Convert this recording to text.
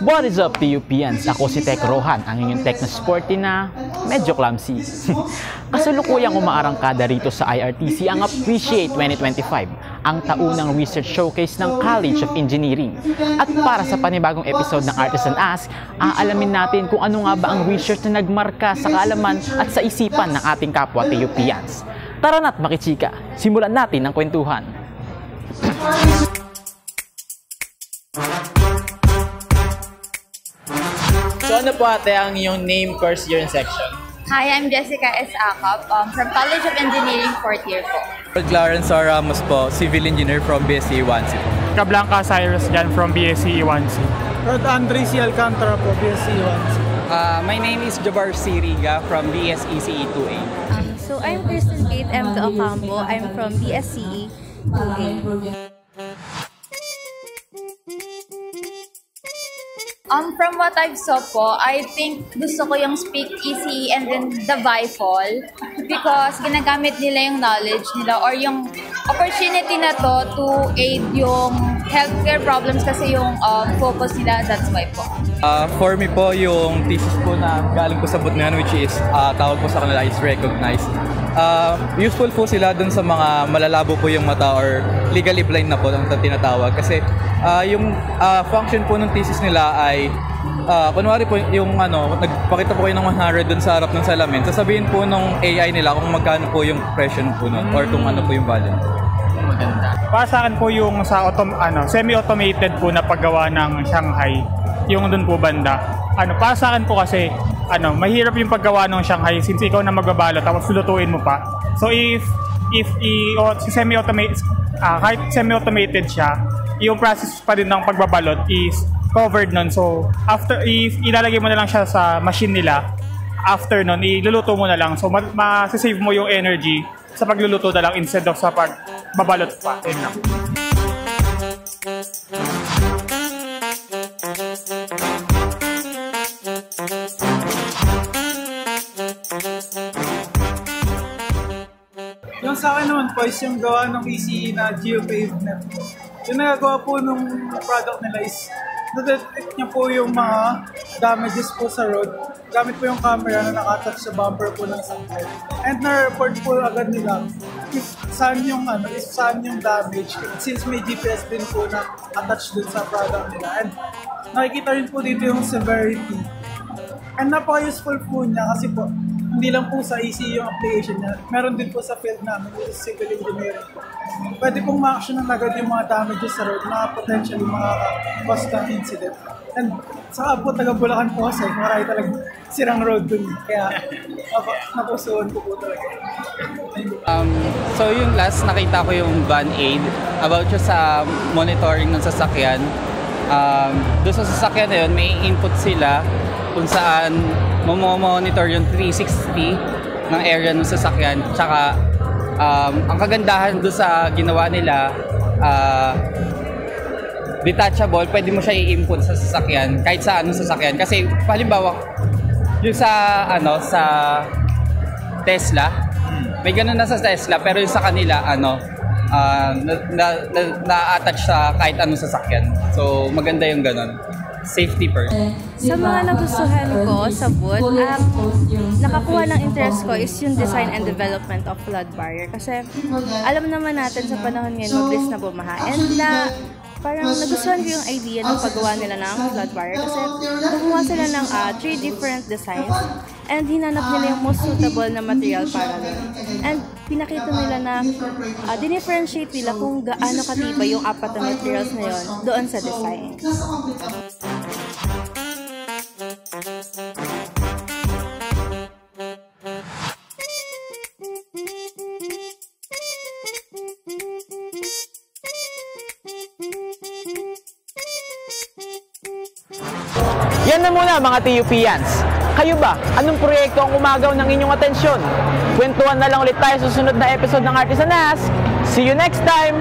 What is up, TUPians? Ako si Tech Rohan, ang inyong tech na sporty na medyo clumsy. Kasalukuyang umaarangkada rito sa IRTC ang Appreciate 2025, ang taunang research showcase ng College of Engineering. At para sa panibagong episode ng Artisan Ask, aalamin natin kung ano nga ba ang research na nagmarka sa kaalaman at sa isipan ng ating kapwa TUPians. Tara na't makichika, simulan natin ang kwentuhan. So ano po ate ang iyong name, course, year, and section? Hi, I'm Jessica S. Acap from College of Engineering, 4th year po. Clarence R. Ramos po, Civil Engineer from BSc 1C. Blanca Cyrus Jan from BSc 1C. Rod Andre C. Alcantara po, BSc 1C. My name is Jabar C. Riga from BSc CE 2A. So I'm Kristen Kate M. De Ocampo. I'm from BSc 2A. From what I've saw po, I think gusto ko yung Speak Easy and then the Bifall because ginagamit nila yung knowledge nila or yung opportunity na to aid yung healthcare problems kasi yung focus nila, that's why po. For me po, yung thesis po na galing po sa Botnian, which is tawag po sa kanila is recognized. Useful po sila dun sa mga malalabo po yung mata or legally blind na po ang tinatawag kasi yung function po ng thesis nila ay kunwari po yung nagpakita po kayo ng 100 dun sa harap ng salamin, sasabihin po nung AI nila kung magkano po yung pression po nun or kung ano po yung value. Maganda. Para sa akin po yung sa semi-automated po na paggawa ng Shanghai, yung dun po banda. Para sa akin po kasi mahirap yung paggawa ng Shanghai since ikaw na magbabalot tapos lutuin mo pa. So if semi-automated kahit semi-automated siya, yung process pa din ng pagbabalot is covered nun. So after if ilalagay mo na lang siya sa machine nila, after nun iluluto mo na lang. So ma-save mo yung energy sa pagluluto na lang instead of sa pagbabalot pa. Yung sa akin naman po is yung gawa ng ECE na GeoPavement. Yung nagagawa po ng product nila is na-detect niya po yung mga damages po sa road. Gamit po yung camera na nakatouch sa bumper po ng sangkay. And na-report po agad nila if saan yung damage. Since may GPS din po na attached dun sa product nila. And nakikita rin po dito yung severity. And napaka-useful po niya kasi po hindi lang po sa ECE yung application niya. Meron din po sa field namin, which is civil engineering po. Pwede pong ma-action ng agad yung mga damages sa road na potentially makaka-cause ng incident. And saka po, taga Bulacan po kasi marami talagang sirang road dun. Kaya napusuhan ko po talaga. So yung last nakita ko yung van aid about siya sa monitoring ng sasakyan. Doon sa sasakyan na yun, may input sila kung saan monitor yung 360 ng area ng sasakyan. Tsaka ang kagandahan doon sa ginawa nila, detachable, pwede mo siya i-input sa sasakyan kahit sa anong sasakyan. Kasi halimbawa, yung sa Tesla, may ganun na sa Tesla, pero yung sa kanila na-attach sa kahit anong sasakyan. So maganda yung ganun. Safety first. Sa mga nagustuhan ko sa boot, ang nakakuha ng interest ko is yung design and development of flood barrier. Kasi alam naman natin sa panahon ngayon, mabilis na bumaha. And parang nagustuhan ko yung idea ng paggawa nila ng flood barrier. Kasi gumawa sila ng 3 different designs and hinanap nila yung most suitable na material para doon. And pinakita nila na dinifferentiate nila kung gaano katibay yung 4 na materials na yun doon sa design. Yan na muna mga TUPians. Kayo ba? Anong proyekto ang umagaw ng inyong atensyon? Kwentuhan na lang ulit tayo sa susunod na episode ng Artisan Ask. See you next time!